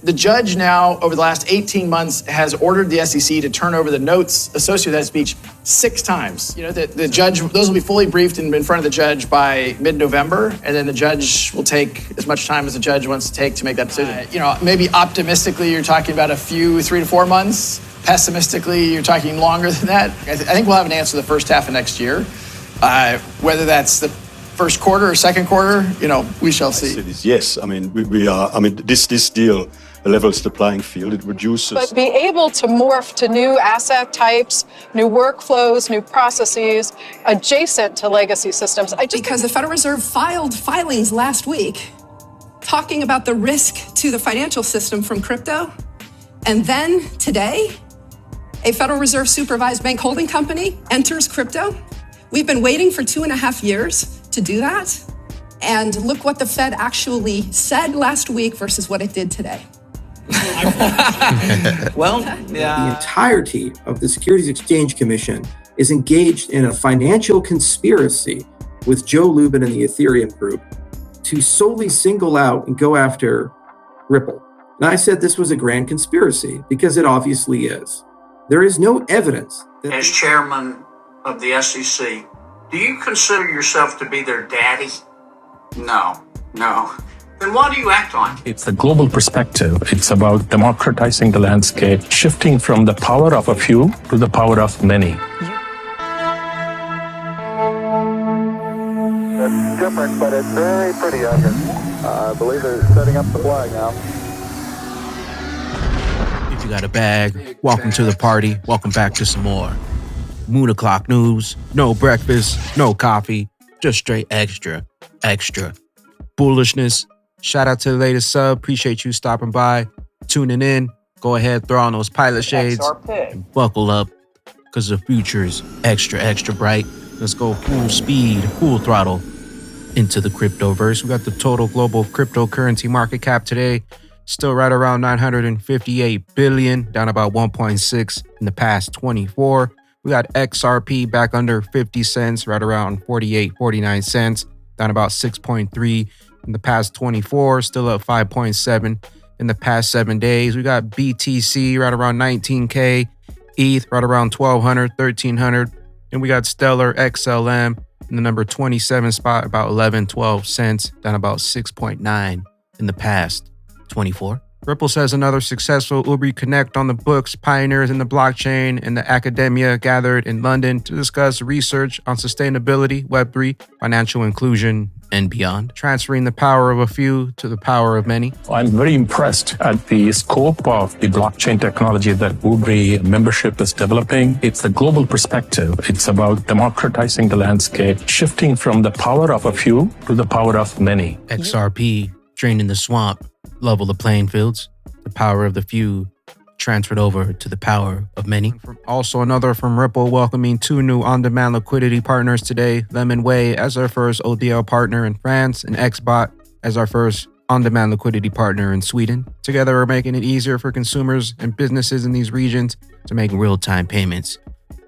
The judge now, over the last 18 months, has ordered the SEC to turn over the notes associated with that speech 6 times. You know, the judge, those will be fully briefed and in front of the judge by mid-November, and then the judge will take as much time as the judge wants to take to make that decision. You know, maybe optimistically, you're talking about a few 3 to 4 months. Pessimistically, you're talking longer than that. I think we'll have an answer the first half of next year. Whether that's the first quarter or second quarter, you know, we shall see. Yes, I mean, we are, I mean, this deal levels the playing field, it reduces. But be able to morph to new asset types, new workflows, new processes, adjacent to legacy systems. Because the Federal Reserve filed filings last week talking about the risk to the financial system from crypto. And then today, a Federal Reserve supervised bank holding company enters crypto. We've been waiting for 2.5 years to do that. And look what the Fed actually said last week versus what it did today. Well, the entirety of the Securities Exchange Commission is engaged in a financial conspiracy with Joe Lubin and the Ethereum group to solely single out and go after Ripple. And I said this was a grand conspiracy because it obviously is. There is no evidence that— As chairman of the SEC, do you consider yourself to be their daddy? No. Then why do you act on it? It's a global perspective. It's about democratizing the landscape, shifting from the power of a few to the power of many. That's different, but it's very pretty out here. I believe they're setting up the flag now. If you got a bag, welcome to the party. Welcome back to some more Moon O'Clock news. No breakfast, no coffee, just straight extra bullishness. Shout out to the latest sub. Appreciate you stopping by, tuning in. Go ahead, throw on those pilot shades and buckle up because the future is extra bright. Let's go full speed, full throttle into the cryptoverse. We got the total global cryptocurrency market cap today, still right around 958 billion, down about 1.6 in the past 24. We got XRP back under 50 cents, right around 48, 49 cents, down about 6.3 in the past 24, still up 5.7 in the past 7 days. We got BTC right around 19K, ETH right around 1,200, 1,300. And we got Stellar XLM in the number 27 spot, about 11, 12 cents, down about 6.9 in the past 24. Ripple says another successful Ubri Connect on the books. Pioneers in the blockchain and the academia gathered in London to discuss research on sustainability, Web3, financial inclusion, and beyond, transferring the power of a few to the power of many. I'm very impressed at the scope of the blockchain technology that Ubri membership is developing. It's a global perspective. It's about democratizing the landscape, shifting from the power of a few to the power of many. XRP, draining the swamp, level the playing fields, the power of the few transferred over to the power of many. Also another from Ripple, welcoming 2 new on-demand liquidity partners today. Lemonway as our first ODL partner in France, and XBot as our first on-demand liquidity partner in Sweden. Together, we're making it easier for consumers and businesses in these regions to make real-time payments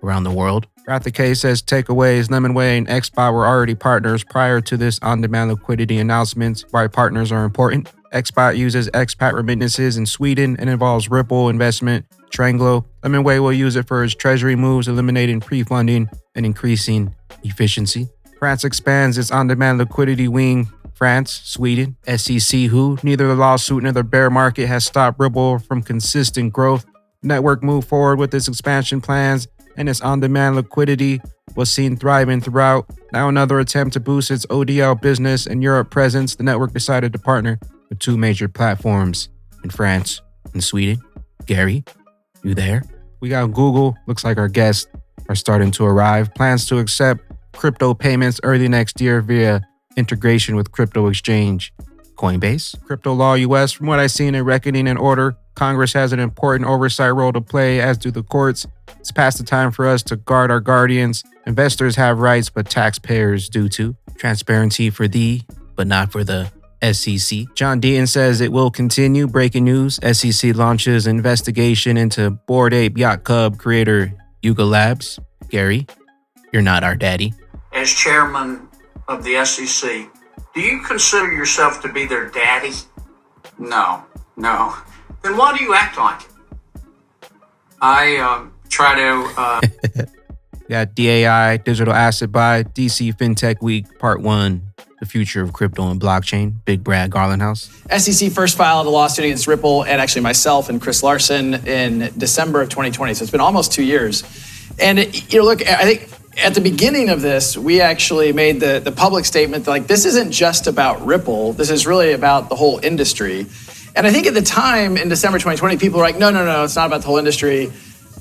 around the world. Rathake says takeaways, Lemonway and XBot were already partners prior to this on-demand liquidity announcements. Why partners are important. XBot uses expat remittances in Sweden and involves Ripple investment, Tranglo. Lemonway will use it for its treasury moves, eliminating pre-funding and increasing efficiency. France expands its on-demand liquidity wing. France, Sweden, SEC, who neither the lawsuit nor the bear market has stopped Ripple from consistent growth. The network moved forward with its expansion plans, and its on-demand liquidity was seen thriving throughout. Now another attempt to boost its ODL business and Europe presence, the network decided to partner with 2 major platforms in France and Sweden. Gary, you there? We got Google. Looks like our guests are starting to arrive. Plans to accept crypto payments early next year via integration with crypto exchange Coinbase. Crypto Law US, from what I've seen in Reckoning and Order, Congress has an important oversight role to play, as do the courts. It's past the time for us to guard our guardians. Investors have rights, but taxpayers do too. Transparency for thee, but not for the SEC. John Deaton says it will continue. Breaking news, SEC launches investigation into Bored Ape Yacht Club creator Yuga Labs. Gary, you're not our daddy. As chairman of the SEC, do you consider yourself to be their daddy? No. then why do you act like it? I try to... Got DAI, Digital Asset Buy, DC FinTech Week, Part 1, The Future of Crypto and Blockchain, Big Brad Garlinghouse. SEC first filed a lawsuit against Ripple and actually myself and Chris Larson in December of 2020. So it's been almost 2 years. And, look, I think at the beginning of this, we actually made the public statement that, like, this isn't just about Ripple. This is really about the whole industry. And I think at the time in December 2020, people were like, no, it's not about the whole industry.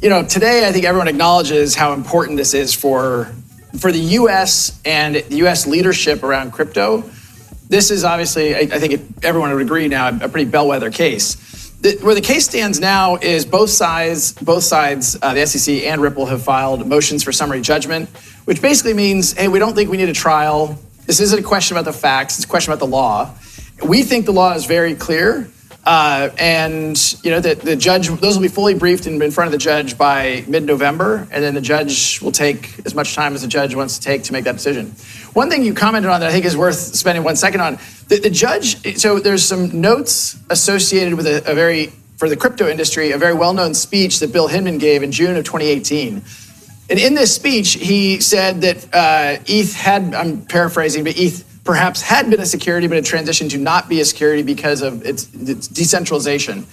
Today, I think everyone acknowledges how important this is for the U.S. and the U.S. leadership around crypto. This is obviously, I think everyone would agree now, a pretty bellwether case. Where the case stands now is both sides, the SEC and Ripple have filed motions for summary judgment, which basically means, hey, we don't think we need a trial. This isn't a question about the facts, it's a question about the law. We think the law is very clear. The judge, those will be fully briefed in front of the judge by mid-November, and then the judge will take as much time as the judge wants to take to make that decision. One thing you commented on that I think is worth spending 1 second on, the judge, so there's some notes associated with for the crypto industry, a very well-known speech that Bill Hinman gave in June of 2018. And in this speech, he said that ETH had, I'm paraphrasing, but ETH perhaps had been a security, but it transitioned to not be a security because of its decentralization.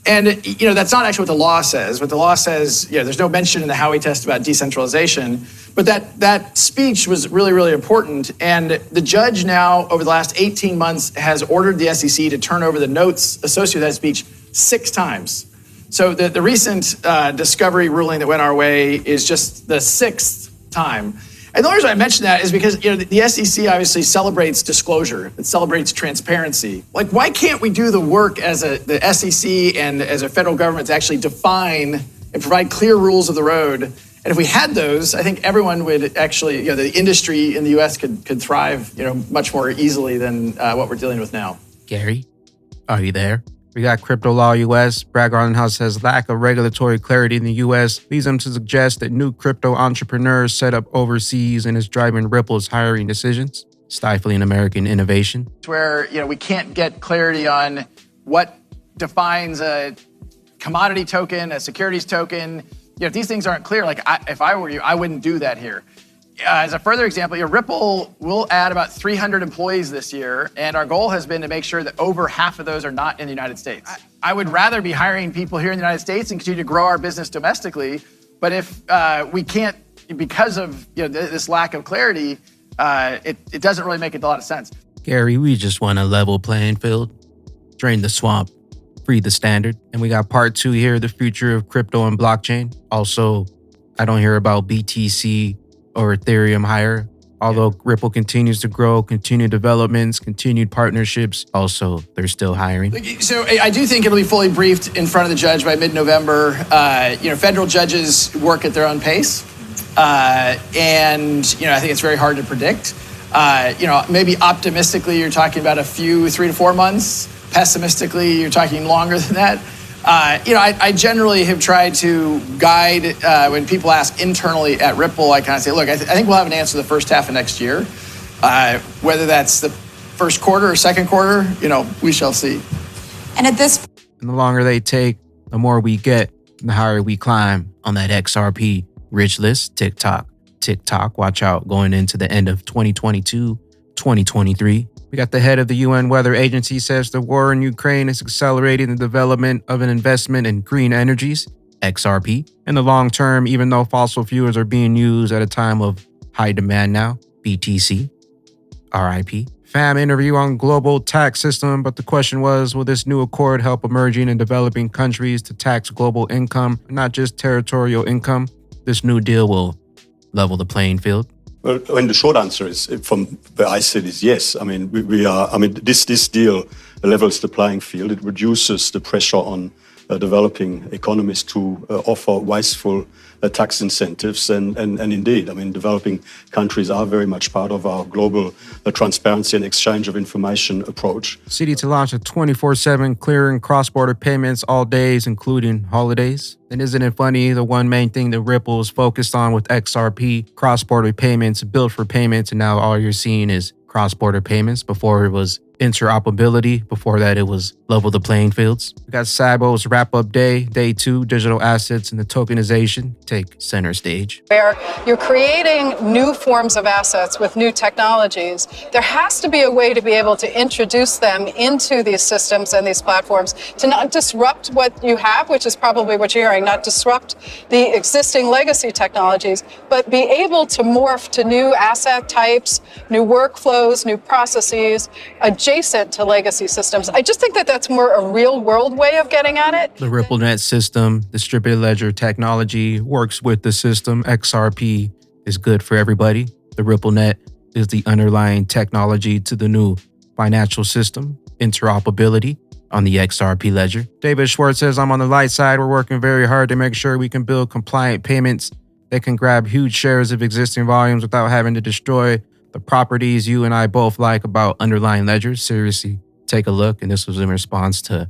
And, that's not actually what the law says. What the law says, there's no mention in the Howey test about decentralization, but that speech was really, really important. And the judge now, over the last 18 months, has ordered the SEC to turn over the notes associated with that speech 6 times. So the recent discovery ruling that went our way is just the 6th time. And the only reason I mention that is because the SEC obviously celebrates disclosure. It celebrates transparency. Like, why can't we do the work as the SEC and as a federal government to actually define and provide clear rules of the road? And if we had those, I think everyone would actually, the industry in the U.S. could thrive, much more easily than what we're dealing with now. Gary, are you there? We got Crypto Law US. Brad Garlinghouse says lack of regulatory clarity in the US leads them to suggest that new crypto entrepreneurs set up overseas and is driving Ripple's hiring decisions, stifling American innovation. Where, we can't get clarity on what defines a commodity token, a securities token. If these things aren't clear, if I were you, I wouldn't do that here. As a further example, Ripple will add about 300 employees this year, and our goal has been to make sure that over half of those are not in the United States. I would rather be hiring people here in the United States and continue to grow our business domestically, but if we can't, because of this lack of clarity, it doesn't really make a lot of sense. Gary, we just want a level playing field, drain the swamp, free the standard, and we got part 2 here, the future of crypto and blockchain. Also, I don't hear about BTC or Ethereum hire. Although Ripple continues to grow, continued developments, continued partnerships, also they're stistill hiring. So I do think it'll be fully briefed in front of the judge by mid-November. Federal judges work at their own pace. I think it's very hard to predict. Maybe optimistically you're talking about 3 to 4 months. Pessimistically, you're talking longer than that. I generally have tried to guide when people ask internally at Ripple, I kind of say, look, I think we'll have an answer the first half of next year. Whether that's the first quarter or second quarter, we shall see. And at this And the longer they take, the more we get, the higher we climb on that XRP rich list. TikTok, watch out going into the end of 2022, 2023. We got the head of the UN Weather Agency says the war in Ukraine is accelerating the development of an investment in green energies, XRP. In the long term, even though fossil fuels are being used at a time of high demand now, BTC, RIP. FAM interview on global tax system, but the question was, will this new accord help emerging and developing countries to tax global income, not just territorial income? This new deal will level the playing field. Well, the short answer is, from where I sit, is yes. This deal levels the playing field. It reduces the pressure on developing economies to offer wiseful tax incentives. And indeed, developing countries are very much part of our global transparency and exchange of information approach. City to launch a 24/7 clearing cross-border payments all days, including holidays. And isn't it funny, the one main thing that Ripple is focused on with XRP, cross-border payments, built for payments, and now all you're seeing is cross-border payments. Before it was interoperability. Before that, it was level the playing fields. We got Sabo's wrap-up day, day 2, digital assets and the tokenization take center stage. Where you're creating new forms of assets with new technologies, there has to be a way to be able to introduce them into these systems and these platforms to not disrupt what you have, which is probably what you're hearing, not disrupt the existing legacy technologies, but be able to morph to new asset types, new workflows, new processes, adjacent to legacy systems. I just think that that's more a real world way of getting at it. The RippleNet system, distributed ledger technology, works with the system. XRP is good for everybody. The RippleNet is the underlying technology to the new financial system, interoperability on the XRP ledger. David Schwartz says, I'm on the light side. We're working very hard to make sure we can build compliant payments that can grab huge shares of existing volumes without having to destroy the properties you and I both like about underlying ledgers. Seriously, take a look. And this was in response to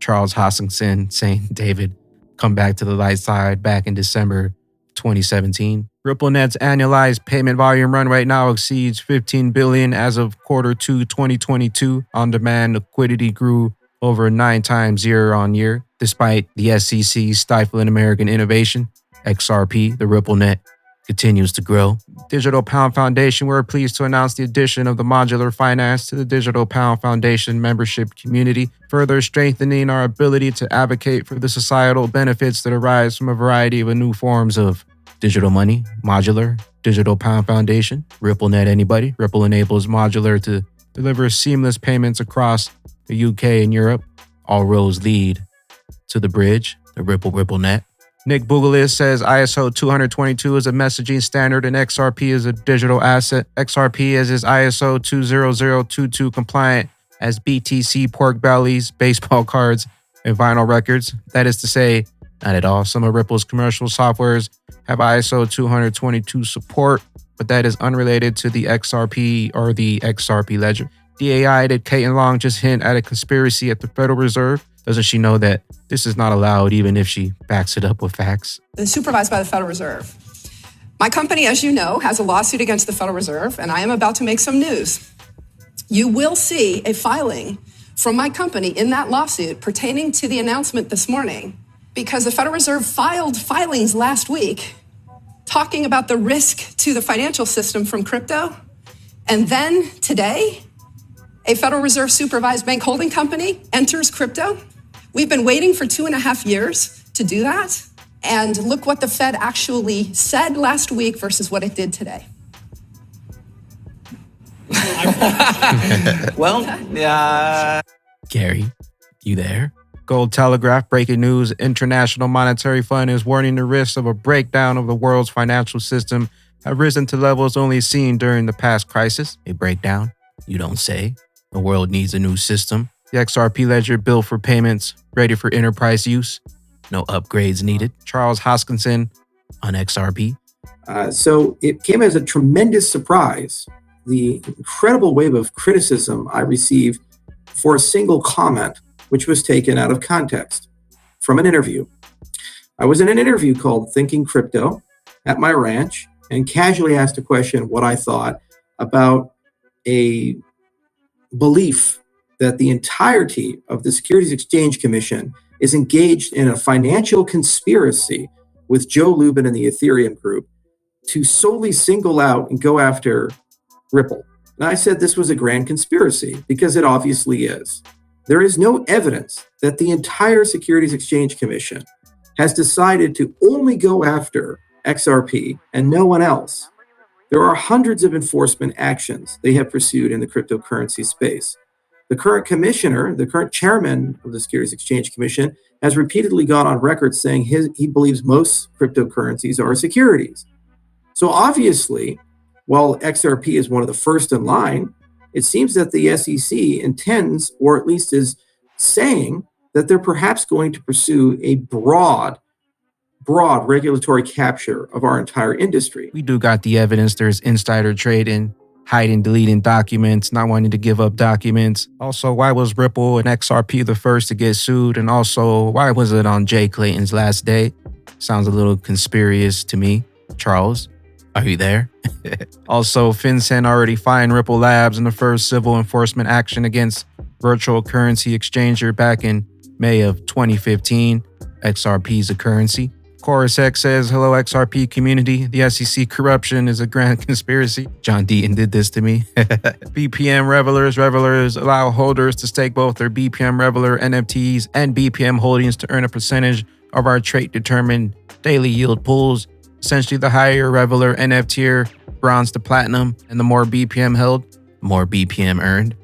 Charles Hoskinson saying, David, come back to the light side back in December 2017. RippleNet's annualized payment volume run rate now exceeds 15 billion as of quarter 2 2022. On-demand liquidity grew over 9 times year on year. Despite the SEC stifling American innovation, XRP, the RippleNet, continues to grow. Digital Pound Foundation, we're pleased to announce the addition of the modular finance to the Digital Pound Foundation membership community, further strengthening our ability to advocate for the societal benefits that arise from a variety of new forms of digital money. Modular, Digital Pound Foundation, RippleNet anybody. Ripple enables modular to deliver seamless payments across the UK and Europe. All roads lead to the bridge, the RippleNet. Nick Bougalis says ISO 222 is a messaging standard and XRP is a digital asset. XRP is ISO 20022 compliant as BTC pork bellies, baseball cards, and vinyl records. That is to say, not at all. Some of Ripple's commercial softwares have ISO 222 support, but that is unrelated to the XRP or the XRP ledger. DAI did Kate and Long just hint at a conspiracy at the Federal Reserve? Doesn't she know that this is not allowed even if she backs it up with facts? It's supervised by the Federal Reserve. My company, as you know, has a lawsuit against the Federal Reserve, and I am about to make some news. You will see a filing from my company in that lawsuit pertaining to the announcement this morning, because the Federal Reserve filed filings last week talking about the risk to the financial system from crypto. And then today, a Federal Reserve supervised bank holding company enters crypto. We've been waiting for 2.5 years to do that. And look what the Fed actually said last week versus what it did today. Gary, you there? Gold Telegraph breaking news. International Monetary Fund is warning the risks of a breakdown of the world's financial system have risen to levels only seen during the past crisis. A breakdown? You don't say. The world needs a new system. The XRP ledger built for payments, ready for enterprise use. No upgrades needed. Charles Hoskinson on XRP. So it came as a tremendous surprise, the incredible wave of criticism I received for a single comment, which was taken out of context from an interview. I was in an interview called Thinking Crypto at my ranch and casually asked a question what I thought about a belief that the entirety of the Securities Exchange Commission is engaged in a financial conspiracy with Joe Lubin and the Ethereum group to solely single out and go after Ripple. And I said this was a grand conspiracy because it obviously is. There is no evidence that the entire Securities Exchange Commission has decided to only go after XRP and no one else. There are hundreds of enforcement actions they have pursued in the cryptocurrency space. The current commissioner, the current chairman of the Securities Exchange Commission, has repeatedly gone on record saying he believes most cryptocurrencies are securities. So obviously, while XRP is one of the first in line, it seems that the SEC intends, or at least is saying, that they're perhaps going to pursue a broad regulatory capture of our entire industry. We do got the evidence. There's insider trading, hiding, deleting documents, not wanting to give up documents. Also, why was Ripple and XRP the first to get sued? And also, why was it on Jay Clayton's last day? Sounds a little conspiracious to me. Charles, Are you there? Also, FinCEN already fined Ripple Labs in the first civil enforcement action against virtual currency exchanger back in May of 2015. XRP is a currency. ChorusX says, hello XRP community. The SEC corruption is a grand conspiracy. John Deaton did this to me. BPM Revelers allow holders to stake both their BPM Reveler NFTs and BPM holdings to earn a percentage of our trait-determined daily yield pools. Essentially, the higher your Reveler NFT, bronze to platinum, and the more BPM held, the more BPM earned.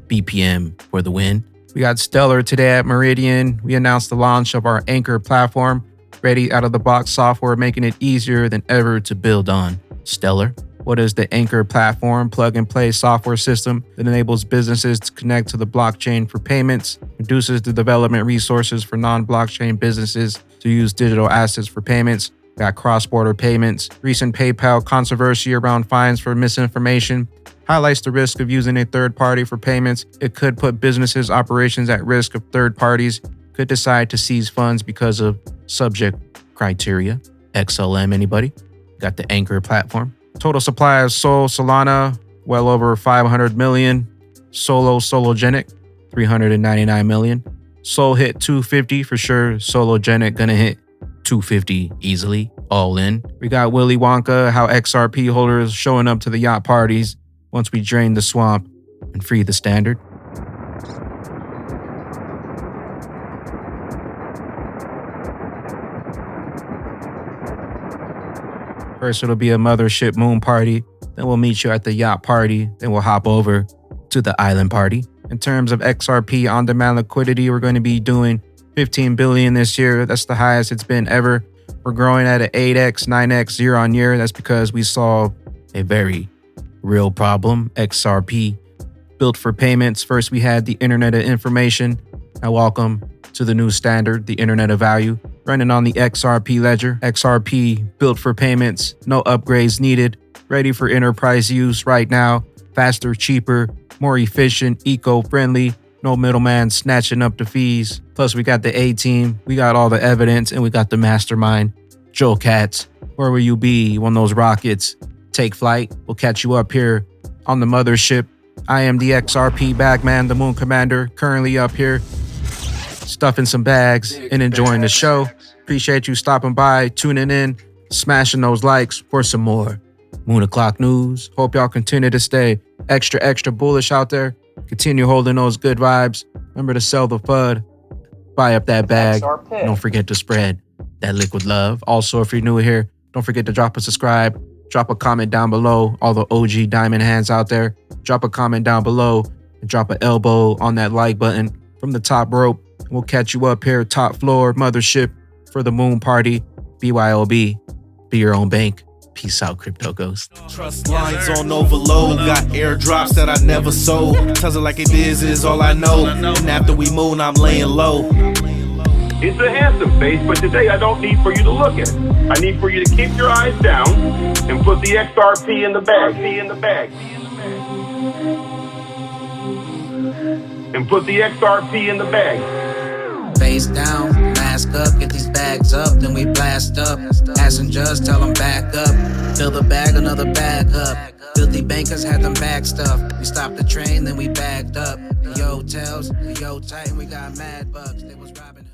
BPM for the win. We got Stellar today at Meridian. We announced the launch of our Anchor platform, ready out-of-the-box software, making it easier than ever to build on. Stellar. What is the Anchor platform? Plug-and-play software system that enables businesses to connect to the blockchain for payments, reduces the development resources for non-blockchain businesses to use digital assets for payments. Got cross-border payments. Recent PayPal controversy around fines for misinformation highlights the risk of using a third party for payments. It could put businesses' operations at risk if third parties could decide to seize funds because of subject criteria. XLM, anybody? Got the Anchor platform. Total supply of Sol Solana, well over 500 million. Sologenic, 399 million. Sol hit 250 for sure. Sologenic gonna hit 250 easily, all in. We got Willy Wonka, how XRP holders showing up to the yacht parties once we drain the swamp and free the standard. First, it'll be a mothership moon party. Then we'll meet you at the yacht party. Then we'll hop over to the island party. In terms of XRP on-demand liquidity, we're going to be doing 15 billion this year. That's the highest it's been ever. We're growing at an 8x, 9x year on year. That's because we saw a very real problem. XRP built for payments. First, we had the Internet of Information. Now, welcome to the new standard, the Internet of Value, running on the XRP ledger. XRP built for payments. No upgrades needed. Ready for enterprise use right now. Faster, cheaper, more efficient, eco-friendly. No middleman snatching up the fees. Plus, we got the A-team. We got all the evidence, and we got the mastermind. Joe Katz, where will you be when those rockets take flight? We'll catch you up here on the mothership. I am the XRP Bagman, the Moon Commander, currently up here stuffing some bags and enjoying the show. Appreciate you stopping by, tuning in, smashing those likes for some more Moon O'Clock news. Hope y'all continue to stay extra bullish out there. Continue holding those good vibes. Remember to sell the FUD. Buy up that bag. Don't forget to spread that liquid love. Also, if you're new here, don't forget to drop a subscribe. Drop a comment down below. All the OG diamond hands out there. Drop a comment down below and drop an elbow on that like button from the top rope. We'll catch you up here, top floor, mothership for the moon party. BYOB. Be your own bank. Peace out, Crypto Ghost. Trust lines on overload. Got airdrops that I never sold. Tells it like it is all I know. And after we moon, I'm laying low. It's a handsome face, but today I don't need for you to look at it. I need for you to keep your eyes down and put the XRP in the bag. And put the XRP in the bag. Face down, mask up, get these bags up, then we blast up. Passengers, tell them back up. Fill the bag, another bag up. Filthy bankers had them bag stuff. We stopped the train, then we bagged up. The hotels, the tight, and we got mad bugs. They was robbing.